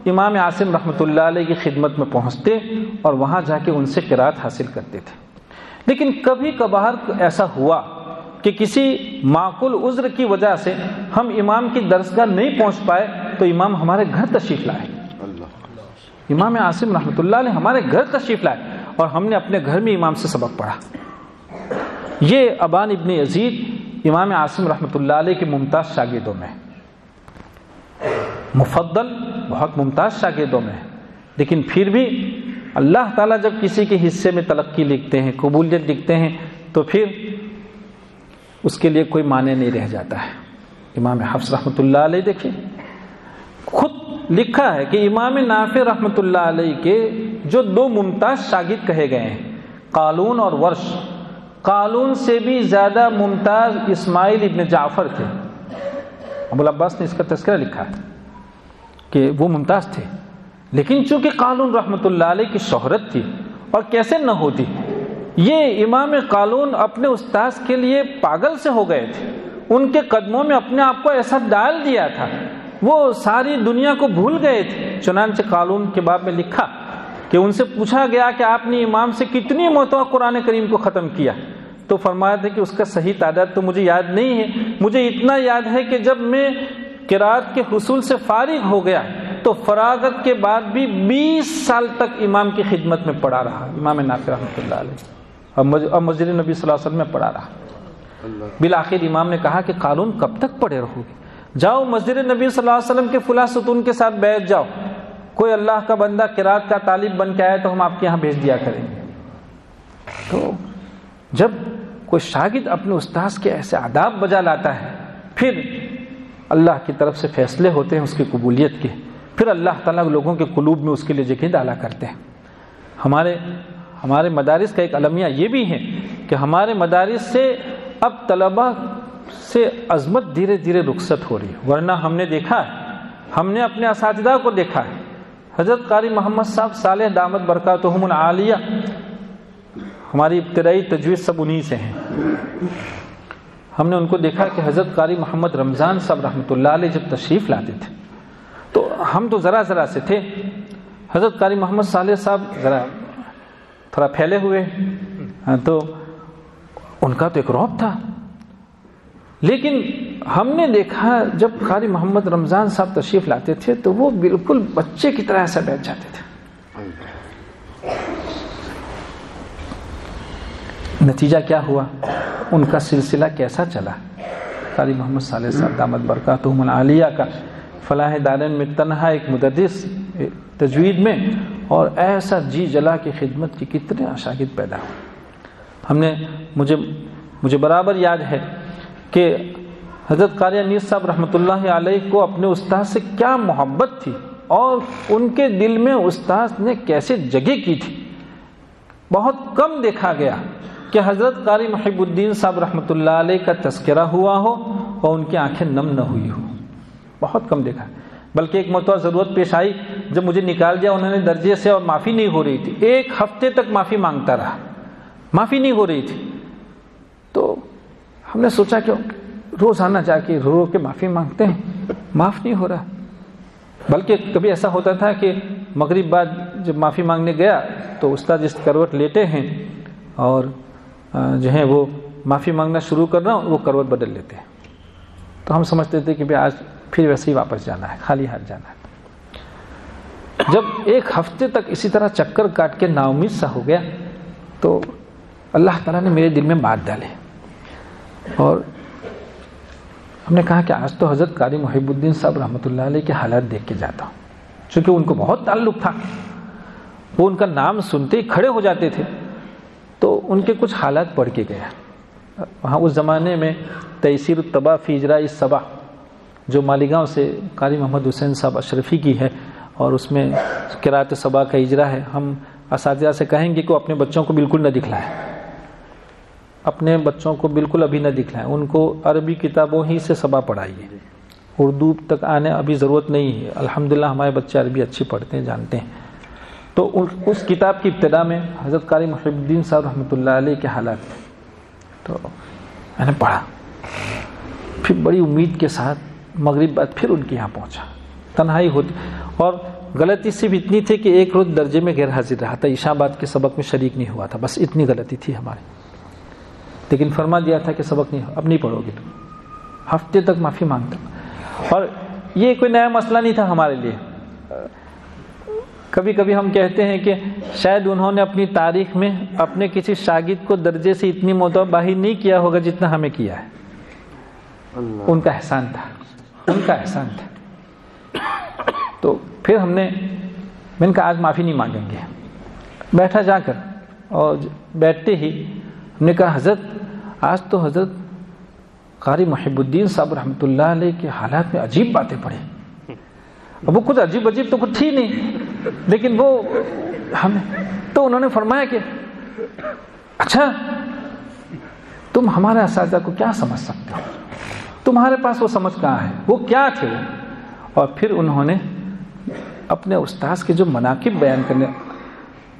امام عاصم رحمۃ اللہ علیہ کی خدمت میں پہنچتے اور وہاں جا کے ان سے قرات حاصل کرتے تھے، لیکن کبھی کبھار ایسا ہوا کہ کسی معقول عذر کی وجہ سے ہم امام کی درسگاہ نہیں پہنچ پائے تو امام ہمارے گھر تشریف لائے، امام عاصم رحمۃ اللہ علیہ ہمارے گھر تشریف لائے اور ہم نے اپنے گھر میں امام سے سبق پڑھا۔ یہ ابان ابن یزید امام عاصم رحمۃ اللہ علیہ کے ممتاز شاگردوں میں، مفضل بہت ممتاز شاگردوں میں، لیکن پھر بھی اللہ تعالیٰ جب کسی کے حصے میں تلقی لکھتے ہیں، قبولیت لکھتے ہیں، تو پھر اس کے لیے کوئی معنی نہیں رہ جاتا ہے۔ امام حفص رحمۃ اللہ علیہ دیکھیں، خود لکھا ہے کہ امام نافع رحمۃ اللہ علیہ کے جو دو ممتاز شاگرد کہے گئے ہیں، قالون اور ورش، قالون سے بھی زیادہ ممتاز اسماعیل ابن جعفر تھے۔ ابو العباس نے اس کا تذکرہ لکھا ہے کہ وہ ممتاز تھے، لیکن چونکہ قالون رحمۃ اللہ علیہ کی شہرت تھی، اور کیسے نہ ہوتی، یہ امام قالون اپنے استاذ کے لیے پاگل سے ہو گئے تھے، ان کے قدموں میں اپنے آپ کو ایسا ڈال دیا تھا، وہ ساری دنیا کو بھول گئے تھے۔ چنانچہ قالون کے باب میں لکھا کہ ان سے پوچھا گیا کہ آپ نے امام سے کتنی مرتبہ قرآن کریم کو ختم کیا، تو فرمایا تھا کہ اس کا صحیح تعداد تو مجھے یاد نہیں ہے، مجھے اتنا یاد ہے کہ جب میں قرات کے حصول سے فارغ ہو گیا تو فراغت کے بعد بھی 20 سال تک امام کی خدمت میں پڑا رہا، امام نافع رحمۃ اللہ علیہ، اور مسجد نبی صلی اللہ علیہ وسلم میں پڑا رہا۔ بالآخر امام نے کہا کہ قالون کب تک پڑے رہو گے، جاؤ مسجد نبی صلی اللہ علیہ وسلم کے فلاں ستون کے ساتھ بیٹھ جاؤ، کوئی اللہ کا بندہ قرات کا طالب بن کے آئے تو ہم آپ کے یہاں بھیج دیا کریں گے۔ تو جب کوئی شاگرد اپنے استاذ کے ایسے آداب بجا لاتا ہے، پھر اللہ کی طرف سے فیصلے ہوتے ہیں اس کی قبولیت کے، پھر اللہ تعالیٰ لوگوں کے قلوب میں اس کے لیے جگہ ڈالا کرتے ہیں۔ ہمارے مدارس کا ایک المیہ یہ بھی ہے کہ ہمارے مدارس سے اب طلباء سے عظمت دھیرے دھیرے رخصت ہو رہی ہے، ورنہ ہم نے دیکھا ہے، ہم نے اپنے اساتذہ کو دیکھا ہے، حضرت قاری محمد صاحب صالح دامت برکاتہم العالیہ، ہماری ابتدائی تجوید سب انہی سے ہیں۔ ہم نے ان کو دیکھا کہ حضرت قاری محمد رمضان صاحب رحمۃ اللہ علیہ جب تشریف لاتے تھے تو ہم تو ذرا سے تھے، حضرت قاری محمد صالح صاحب ذرا تھوڑا پھیلے ہوئے، تو ان کا تو ایک رعب تھا، لیکن ہم نے دیکھا جب قاری محمد رمضان صاحب تشریف لاتے تھے تو وہ بالکل بچے کی طرح ایسا بیٹھ جاتے تھے۔ نتیجہ کیا ہوا، ان کا سلسلہ کیسا چلا، قاری محمد صالح صاحب دامت برکاتہم العالیہ کا فلاح دارین میں تنہا ایک مدرس تجوید میں، اور ایسا جی جلا کی خدمت کی کتنے شاگرد پیدا ہوئے۔ مجھے برابر یاد ہے کہ حضرت قاری انیس صاحب رحمۃ اللہ علیہ کو اپنے استاذ سے کیا محبت تھی، اور ان کے دل میں استاذ نے کیسے جگہ کی تھی۔ بہت کم دیکھا گیا کہ حضرت قاری محب الدین صاحب رحمۃ اللہ علیہ کا تذکرہ ہوا ہو اور ان کی آنکھیں نم نہ ہوئی ہو، بہت کم دیکھا۔ بلکہ ایک مرتبہ ضرورت پیش آئی، جب مجھے نکال دیا انہوں نے درجے سے اور معافی نہیں ہو رہی تھی، 1 ہفتے تک معافی مانگتا رہا، معافی نہیں ہو رہی تھی۔ تو ہم نے سوچا کہ روزانہ جا کے رو کے معافی مانگتے ہیں، معاف نہیں ہو رہا۔ بلکہ کبھی ایسا ہوتا تھا کہ مغرب بعد جب معافی مانگنے گیا تو استاد جس کروٹ لیٹے ہیں اور جو ہے وہ معافی مانگنا شروع کر رہا ہوں، وہ کروٹ بدل لیتے ہیں، تو ہم سمجھتے تھے کہ آج پھر ویسے ہی واپس جانا ہے، خالی ہاتھ جانا ہے۔ جب 1 ہفتے تک اسی طرح چکر کاٹ کے نا امید سا ہو گیا تو اللہ تعالیٰ نے میرے دل میں بات ڈالے، اور ہم نے کہا کہ آج تو حضرت قاری محب الدین صاحب رحمۃ اللہ علیہ کے حالات دیکھ کے جاتا ہوں، چونکہ ان کو بہت تعلق تھا، وہ ان کا نام سنتے ہی کھڑے ہو جاتے تھے، تو ان کے کچھ حالات پڑھ کے گیا۔ وہاں اس زمانے میں تیسیر الطبع فی اجراء الصبا جو مالیگاؤں سے قاری محمد حسین صاحب اشرفی کی ہے، اور اس میں قرات صبا کا اجرا ہے، ہم اساتذہ سے کہیں گے کہ وہ اپنے بچوں کو بالکل نہ دکھلائیں، اپنے بچوں کو بالکل ابھی نہ دکھلائیں، ان کو عربی کتابوں ہی سے صبا پڑھائیے، اردو تک آنے ابھی ضرورت نہیں ہے، الحمدللہ ہمارے بچے عربی اچھی پڑھتے ہیں، جانتے ہیں۔ تو اس کتاب کی ابتدا میں حضرت قاری محب الدین صاحب رحمۃ اللہ علیہ کے حالات تھے، تو میں نے پڑھا، پھر بڑی امید کے ساتھ مغرب بعد پھر ان کے یہاں پہنچا، تنہائی ہوتی، اور غلطی صرف اتنی تھی کہ ایک روز درجے میں غیر حاضر رہا تھا، عشاء بعد کے سبق میں شریک نہیں ہوا تھا، بس اتنی غلطی تھی ہماری، لیکن فرما دیا تھا کہ سبق نہیں، اب نہیں پڑھو گے تم، ہفتے تک معافی مانگتا۔ اور یہ کوئی نیا مسئلہ نہیں تھا ہمارے لیے، کبھی کبھی ہم کہتے ہیں کہ شاید انہوں نے اپنی تاریخ میں اپنے کسی شاگرد کو درجے سے اتنی مرتبہ باہر نہیں کیا ہوگا جتنا ہمیں کیا ہے، ان کا احسان تھا، ان کا احسان تھا۔ تو پھر میں نے کہا آج معافی نہیں مانگیں گے، بیٹھا جا کر، اور بیٹھتے ہی ہم نے کہا حضرت آج تو حضرت قاری محب الدین صاحب رحمۃ اللہ علیہ کے حالات میں عجیب باتیں پڑھی. اب وہ کچھ عجیب تو کچھ تھی نہیں، لیکن وہ تو انہوں نے فرمایا کہ اچھا تم ہمارے اساتذہ کو کیا سمجھ سکتے ہو، تمہارے پاس وہ سمجھ کہاں ہے، وہ کیا تھے. اور پھر انہوں نے اپنے استاذ کے جو مناقب بیان کرنے،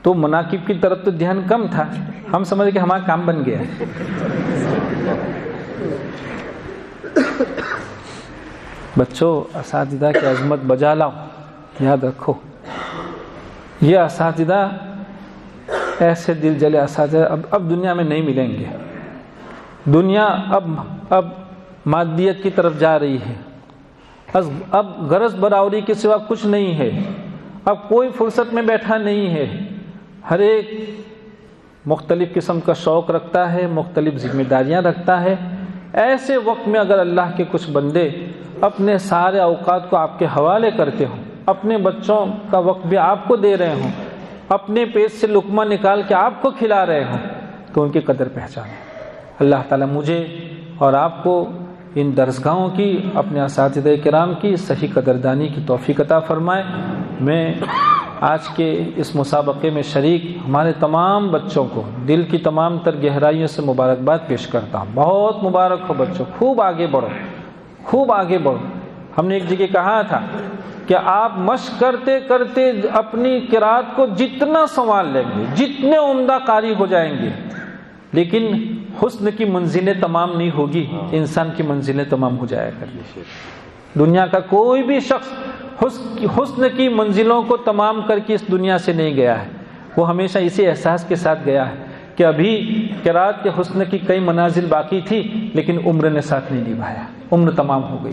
تو مناقب کی طرف تو دھیان کم تھا، ہم سمجھے کہ ہمارا کام بن گیا. بچوں اساتذہ کی عظمت بجا لاؤ، یاد رکھو یہ اساتذہ ایسے دل جلے اساتذہ اب دنیا میں نہیں ملیں گے. دنیا اب مادیت کی طرف جا رہی ہے، اب غرض براوری کے سوا کچھ نہیں ہے، اب کوئی فرصت میں بیٹھا نہیں ہے، ہر ایک مختلف قسم کا شوق رکھتا ہے، مختلف ذمہ داریاں رکھتا ہے. ایسے وقت میں اگر اللہ کے کچھ بندے اپنے سارے اوقات کو آپ کے حوالے کرتے ہوں، اپنے بچوں کا وقت بھی آپ کو دے رہے ہوں، اپنے پیٹ سے لقمہ نکال کے آپ کو کھلا رہے ہوں، تو ان کی قدر پہچانیں. اللہ تعالیٰ مجھے اور آپ کو ان درسگاہوں کی، اپنے اساتذہ کرام کی صحیح قدردانی کی توفیق عطا فرمائے. میں آج کے اس مسابقے میں شریک ہمارے تمام بچوں کو دل کی تمام تر گہرائیوں سے مبارکباد پیش کرتا ہوں. بہت مبارک ہو بچوں، خوب آگے بڑھو، خوب آگے بڑھو. ہم نے ایک جگہ کہا تھا کہ آپ مشق کرتے کرتے اپنی قرات کو جتنا سنوار لیں گے، جتنے عمدہ قاری ہو جائیں گے، لیکن حسن کی منزلیں تمام نہیں ہوگی، انسان کی منزلیں تمام ہو جایا کریں. دنیا کا کوئی بھی شخص حسن کی منزلوں کو تمام کر کے اس دنیا سے نہیں گیا ہے. وہ ہمیشہ اسی احساس کے ساتھ گیا ہے کہ ابھی قرات کے حسن کی کئی منازل باقی تھی، لیکن عمر نے ساتھ نہیں نبھایا، عمر تمام ہو گئی.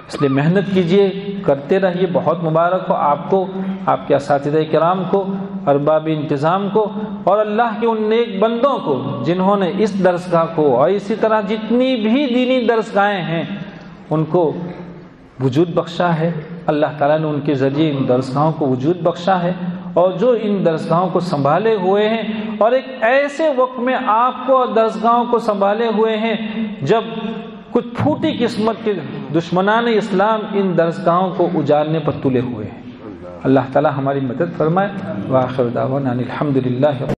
اس لیے محنت کیجئے، کرتے رہیے. بہت مبارک ہو آپ کو، آپ کے اساتذہ کرام کو، ارباب انتظام کو، اور اللہ کے ان نیک بندوں کو جنہوں نے اس درسگاہ کو اور اسی طرح جتنی بھی دینی درسگاہیں ہیں ان کو وجود بخشا ہے. اللہ تعالیٰ نے ان کے ذریعے ان درسگاہوں کو وجود بخشا ہے، اور جو ان درسگاہوں کو سنبھالے ہوئے ہیں اور ایک ایسے وقت میں آپ کو اور درسگاہوں کو سنبھالے ہوئے ہیں جب کچھ پھوٹی قسمت کے دشمنان اسلام ان درسگاہوں کو اجارنے پر تلے ہوئے ہیں. اللہ تعالیٰ ہماری مدد فرمائے. وآخر دعوانا الحمدللہ.